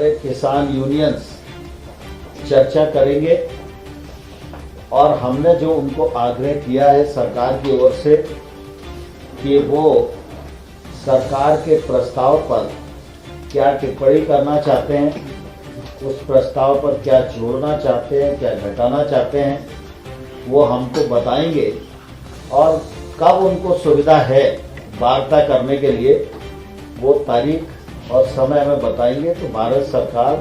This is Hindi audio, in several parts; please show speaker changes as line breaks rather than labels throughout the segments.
हमारे किसान यूनियंस चर्चा करेंगे और हमने जो उनको आग्रह किया है सरकार की ओर से कि वो सरकार के प्रस्ताव पर क्या टिप्पणी करना चाहते हैं, उस प्रस्ताव पर क्या जोड़ना चाहते हैं, क्या घटाना चाहते हैं, वो हमको बताएंगे और कब उनको सुविधा है वार्ता करने के लिए वो तारीख और समय हमें बताएंगे। तो भारत सरकार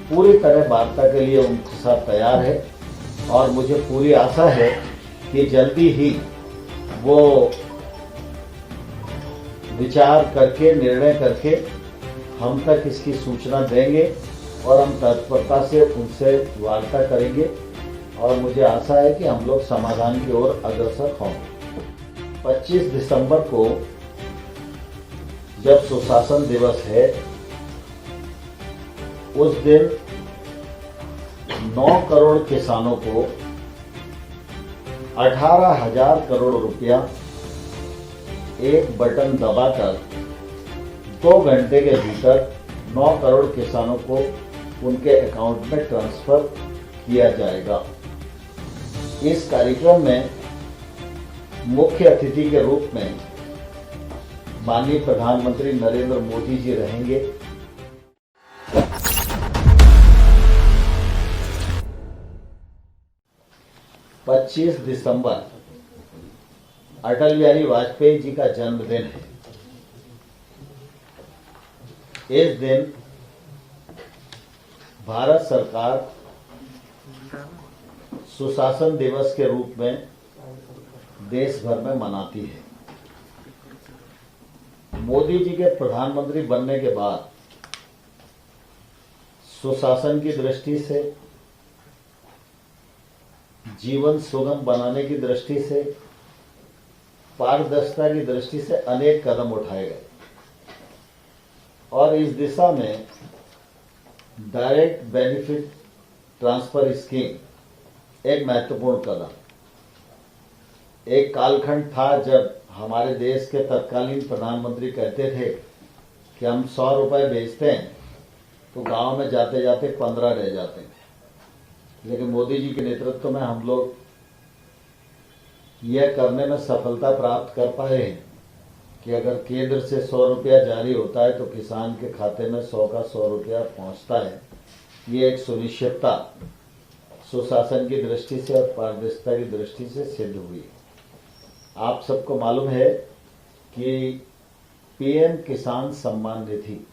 पूरी तरह वार्ता के लिए उनके साथ तैयार है और मुझे पूरी आशा है कि जल्दी ही वो विचार करके निर्णय करके हम तक इसकी सूचना देंगे और हम तत्परता से उनसे वार्ता करेंगे और मुझे आशा है कि हम लोग समाधान की ओर अग्रसर होंगे। 25 दिसंबर को जब सुशासन दिवस है, उस दिन 9 करोड़ किसानों को 18,000 करोड़ रुपया एक बटन दबाकर 2 घंटे के भीतर 9 करोड़ किसानों को उनके अकाउंट में ट्रांसफर किया जाएगा। इस कार्यक्रम में मुख्य अतिथि के रूप में माननीय प्रधानमंत्री नरेंद्र मोदी जी रहेंगे। पच्चीस दिसंबर अटल बिहारी वाजपेयी जी का जन्मदिन है। इस दिन भारत सरकार सुशासन दिवस के रूप में देश भर में मनाती है। मोदी जी के प्रधानमंत्री बनने के बाद सुशासन की दृष्टि से, जीवन सुगम बनाने की दृष्टि से, पारदर्शिता की दृष्टि से अनेक कदम उठाए गए और इस दिशा में डायरेक्ट बेनिफिट ट्रांसफर स्कीम एक महत्वपूर्ण कदम। एक कालखंड था जब हमारे देश के तत्कालीन प्रधानमंत्री कहते थे कि हम 100 रुपए भेजते हैं तो गांव में जाते जाते 15 रह जाते हैं, लेकिन मोदी जी के नेतृत्व में हम लोग यह करने में सफलता प्राप्त कर पाए हैं कि अगर केंद्र से 100 रुपया जारी होता है तो किसान के खाते में 100 का 100 रुपया पहुंचता है। ये एक सुनिश्चितता सुशासन की दृष्टि से और पारदर्शिता की दृष्टि से सिद्ध हुई। आप सबको मालूम है कि पीएम किसान सम्मान निधि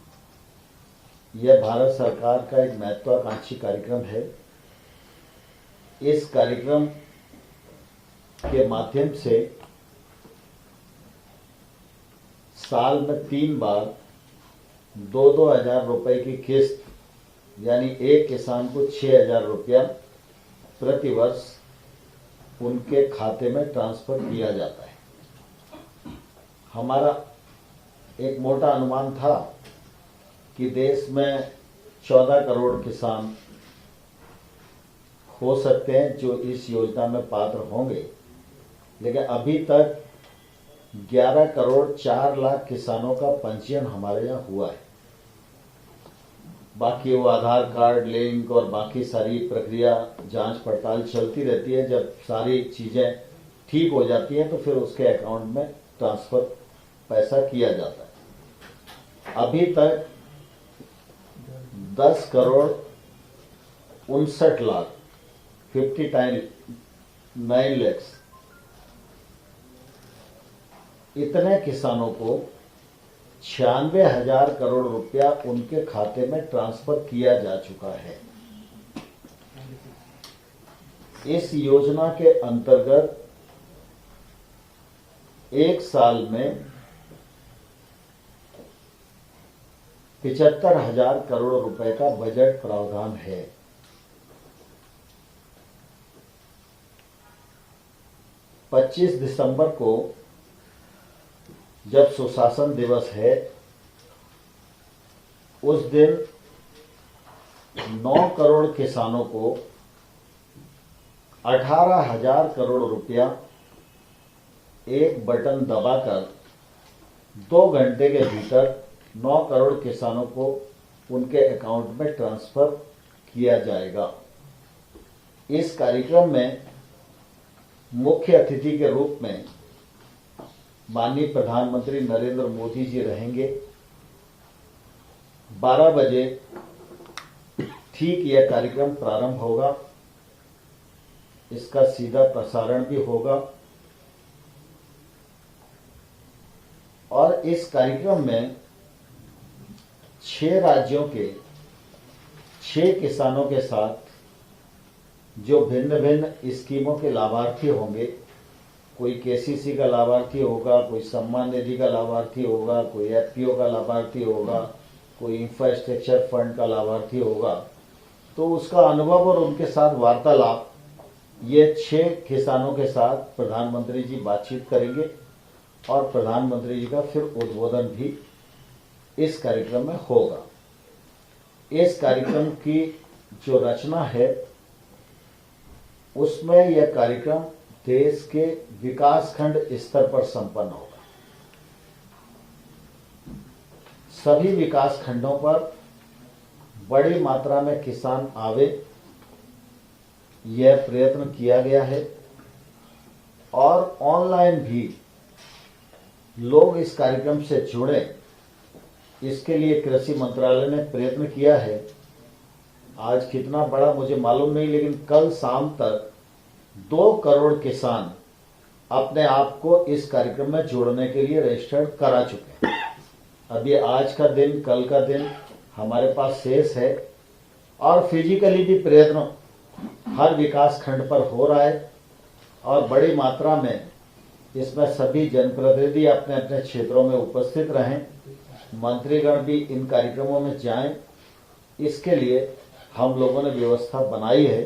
यह भारत सरकार का एक महत्वाकांक्षी कार्यक्रम है। इस कार्यक्रम के माध्यम से साल में 3 बार 2-2 हजार रुपए की किस्त, यानी एक किसान को 6,000 रुपया प्रति वर्ष उनके खाते में ट्रांसफर किया जाता है। हमारा एक मोटा अनुमान था कि देश में 14 करोड़ किसान हो सकते हैं जो इस योजना में पात्र होंगे, लेकिन अभी तक 11 करोड़ 4 लाख किसानों का पंजीयन हमारे यहाँ हुआ है। बाकी वो आधार कार्ड लिंक और बाकी सारी प्रक्रिया जांच पड़ताल चलती रहती है। जब सारी चीजें ठीक हो जाती हैं तो फिर उसके अकाउंट में ट्रांसफर पैसा किया जाता है। अभी तक 10 करोड़ 59 लाख 59 lakhs इतने किसानों को 96,000 करोड़ रुपया उनके खाते में ट्रांसफर किया जा चुका है। इस योजना के अंतर्गत एक साल में 75,000 करोड़ रुपए का बजट प्रावधान है। पच्चीस दिसंबर को जब सुशासन दिवस है, उस दिन 9 करोड़ किसानों को 18,000 करोड़ रुपया एक बटन दबाकर 2 घंटे के भीतर 9 करोड़ किसानों को उनके अकाउंट में ट्रांसफर किया जाएगा। इस कार्यक्रम में मुख्य अतिथि के रूप में माननीय प्रधानमंत्री नरेंद्र मोदी जी रहेंगे। 12 बजे ठीक यह कार्यक्रम प्रारंभ होगा। इसका सीधा प्रसारण भी होगा और इस कार्यक्रम में 6 राज्यों के 6 किसानों के साथ जो भिन्न भिन्न स्कीमों के लाभार्थी होंगे, कोई केसीसी का लाभार्थी होगा, कोई सम्मान निधि का लाभार्थी होगा, कोई एफपीओ का लाभार्थी होगा, कोई इंफ्रास्ट्रक्चर फंड का लाभार्थी होगा, तो उसका अनुभव और उनके साथ वार्तालाप ये 6 किसानों के साथ प्रधानमंत्री जी बातचीत करेंगे और प्रधानमंत्री जी का फिर उद्बोधन भी इस कार्यक्रम में होगा। इस कार्यक्रम की जो रचना है उसमें यह कार्यक्रम देश के विकासखंड स्तर पर संपन्न होगा। सभी विकास खंडों पर बड़ी मात्रा में किसान आवे, यह प्रयत्न किया गया है और ऑनलाइन भी लोग इस कार्यक्रम से जुड़े, इसके लिए कृषि मंत्रालय ने प्रयत्न किया है। आज कितना बड़ा मुझे मालूम नहीं, लेकिन कल शाम तक 2 करोड़ किसान अपने आप को इस कार्यक्रम में जोड़ने के लिए रजिस्टर्ड करा चुके हैं। अभी आज का दिन, कल का दिन हमारे पास शेष है और फिजिकली भी प्रयत्न हर विकास खंड पर हो रहा है और बड़ी मात्रा में इसमें सभी जनप्रतिनिधि अपने अपने क्षेत्रों में उपस्थित रहें, मंत्रीगण भी इन कार्यक्रमों में जाएं, इसके लिए हम लोगों ने व्यवस्था बनाई है।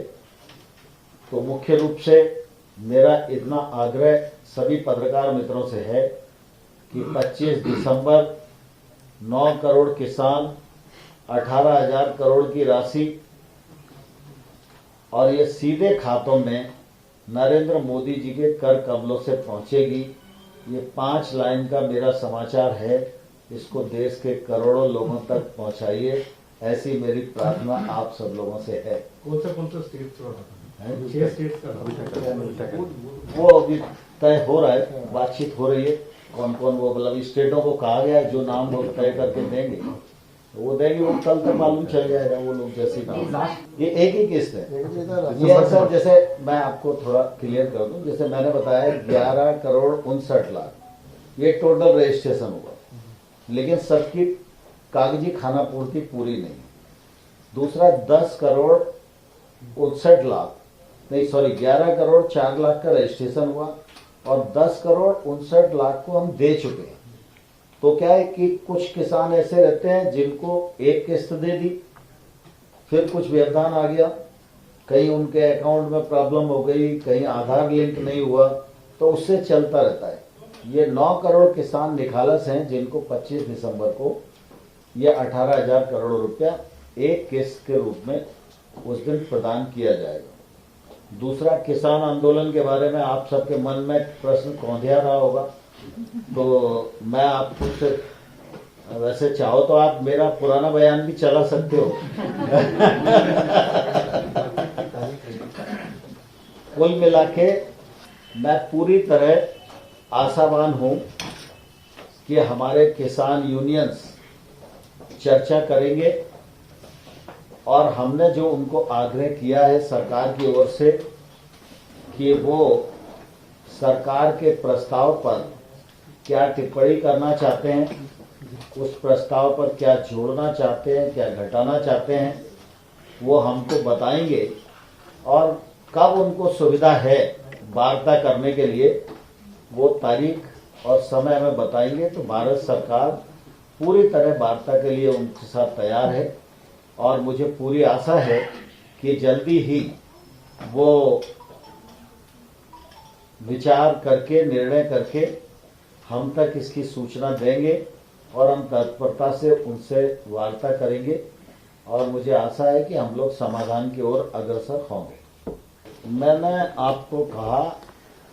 तो मुख्य रूप से मेरा इतना आग्रह सभी पत्रकार मित्रों से है कि 25 दिसंबर 9 करोड़ किसान, 18,000 करोड़ की राशि और ये सीधे खातों में नरेंद्र मोदी जी के कर कमलों से पहुंचेगी। ये 5 लाइन का मेरा समाचार है, इसको देश के करोड़ों लोगों तक पहुंचाइए, ऐसी मेरी प्रार्थना आप सब लोगों से है।
कौन सा स्टेट है? 6 स्टेट का
वो अभी तय हो रहा है, बातचीत हो रही है। कौन कौन वो मतलब स्टेटों को कहा गया है, जो नाम वो तय करके देंगे वो देंगे, वो कल तक मालूम चल जाएगा वो लोग जैसे नाम। ये एक ही किस्त है ये सर। जैसे मैं आपको थोड़ा क्लियर कर दूं, जैसे मैंने बताया 11 करोड़ 59 लाख ये टोटल रजिस्ट्रेशन हुआ, लेकिन सबकी कागजी खाना पूर्ति पूरी नहीं। दूसरा 10 करोड़ 59 लाख नहीं, सॉरी 11 करोड़ 4 लाख का रजिस्ट्रेशन हुआ और 10 करोड़ 59 लाख को हम दे चुके हैं। तो क्या है कि कुछ किसान ऐसे रहते हैं जिनको एक किस्त दे दी, फिर कुछ व्यवधान आ गया, कहीं उनके अकाउंट में प्रॉब्लम हो गई, कहीं आधार लिंक नहीं हुआ, तो उससे चलता रहता है। ये 9 करोड़ किसान निखालस हैं जिनको 25 दिसंबर को ये 18,000 करोड़ रुपया एक किस्त के रूप में उस दिन प्रदान किया जाएगा। दूसरा, किसान आंदोलन के बारे में आप सबके मन में प्रश्न कौंधिया रहा होगा, तो मैं आपको से वैसे चाहो तो आप मेरा पुराना बयान भी चला सकते हो। कुल मिला के मैं पूरी तरह आशावान हूं कि हमारे किसान यूनियंस चर्चा करेंगे और हमने जो उनको आग्रह किया है सरकार की ओर से कि वो सरकार के प्रस्ताव पर क्या टिप्पणी करना चाहते हैं, उस प्रस्ताव पर क्या जोड़ना चाहते हैं, क्या घटाना चाहते हैं, वो हमको बताएंगे और कब उनको सुविधा है वार्ता करने के लिए वो तारीख और समय हमें बताएंगे। तो भारत सरकार पूरी तरह वार्ता के लिए उनके साथ तैयार है और मुझे पूरी आशा है कि जल्दी ही वो विचार करके, निर्णय करके हम तक इसकी सूचना देंगे और हम तत्परता से उनसे वार्ता करेंगे और मुझे आशा है कि हम लोग समाधान की ओर अग्रसर होंगे। मैंने आपको कहा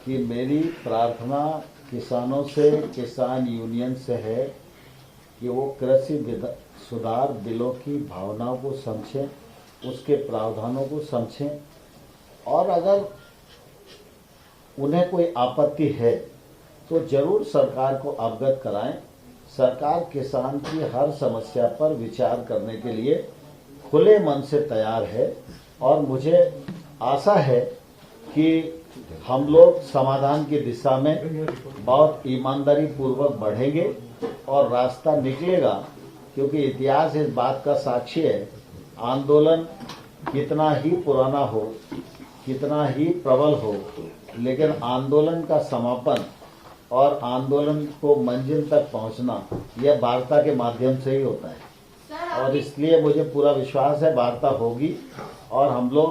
कि मेरी प्रार्थना किसानों से, किसान यूनियन से है कि वो कृषि सुधार बिलों की भावनाओं को समझें, उसके प्रावधानों को समझें, और अगर उन्हें कोई आपत्ति है तो जरूर सरकार को अवगत कराएं। सरकार किसान की हर समस्या पर विचार करने के लिए खुले मन से तैयार है, और मुझे आशा है कि हम लोग समाधान की दिशा में बहुत ईमानदारी पूर्वक बढ़ेंगे और रास्ता निकलेगा, क्योंकि इतिहास इस बात का साक्षी है। आंदोलन कितना ही पुराना हो, कितना ही प्रबल हो, लेकिन आंदोलन का समापन और आंदोलन को मंजिल तक पहुंचना यह वार्ता के माध्यम से ही होता है। और इसलिए मुझे पूरा विश्वास है वार्ता होगी और हम लोग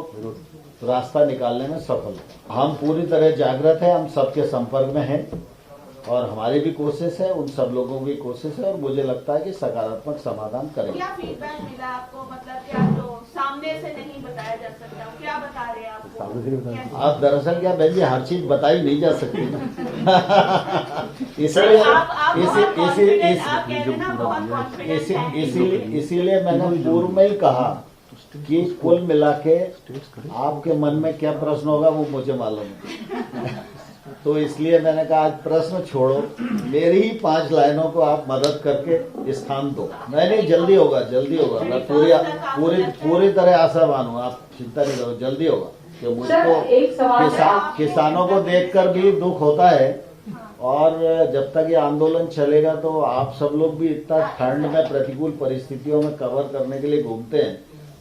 रास्ता निकालने में सफल हैं। हम पूरी तरह जागृत हैं, हम सबके संपर्क में हैं, और हमारी भी कोशिश है, उन सब लोगों की कोशिश है, और मुझे लगता है कि सकारात्मक समाधान करेंगे।
क्या फीडबैक मिला आपको, मतलब क्या जो सामने से नहीं बताया जा सकता, क्या बता रहे हैं आपको?
आप दरअसल क्या बहन जी, हर चीज बताई नहीं जा सकती ना। इसीलिए मैंने पूर्व में ही कहा कि कुल मिला के आपके मन में क्या प्रश्न होगा वो मुझे मालूम है। तो इसलिए मैंने कहा आज प्रश्न छोड़ो, मेरी ही 5 लाइनों को आप मदद करके स्थान दो। नहीं, जल्दी होगा, जल्दी होगा। मैं पूरी तरह आशावान हूँ, आप चिंता नहीं करो, जल्दी होगा। कि मुझको किसानों को देखकर भी दुख होता है, और जब तक ये आंदोलन चलेगा तो आप सब लोग भी इतना ठंड में प्रतिकूल परिस्थितियों में कवर करने के लिए घूमते हैं,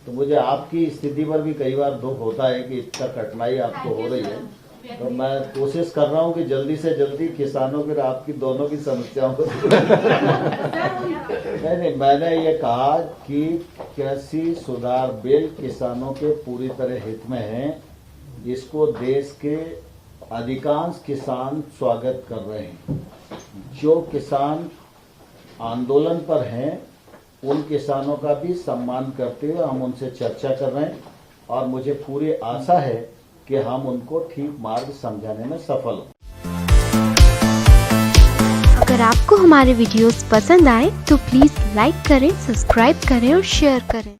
तो मुझे आपकी स्थिति पर भी कई बार दुख होता है कि इतना कठिनाई आपको हो रही है। तो मैं कोशिश कर रहा हूँ कि जल्दी से जल्दी किसानों की, आपकी दोनों की समस्याओं को नहीं, मैंने ये कहा कि कृषि सुधार बिल किसानों के पूरी तरह हित में है। इसको देश के अधिकांश किसान स्वागत कर रहे हैं। जो किसान आंदोलन पर हैं उन किसानों का भी सम्मान करते हुए हम उनसे चर्चा कर रहे हैं, और मुझे पूरी आशा है कि हम उनको ठीक मार्ग समझाने में सफल हों।
अगर आपको हमारे वीडियोस पसंद आए तो प्लीज लाइक करें, सब्सक्राइब करें और शेयर करें।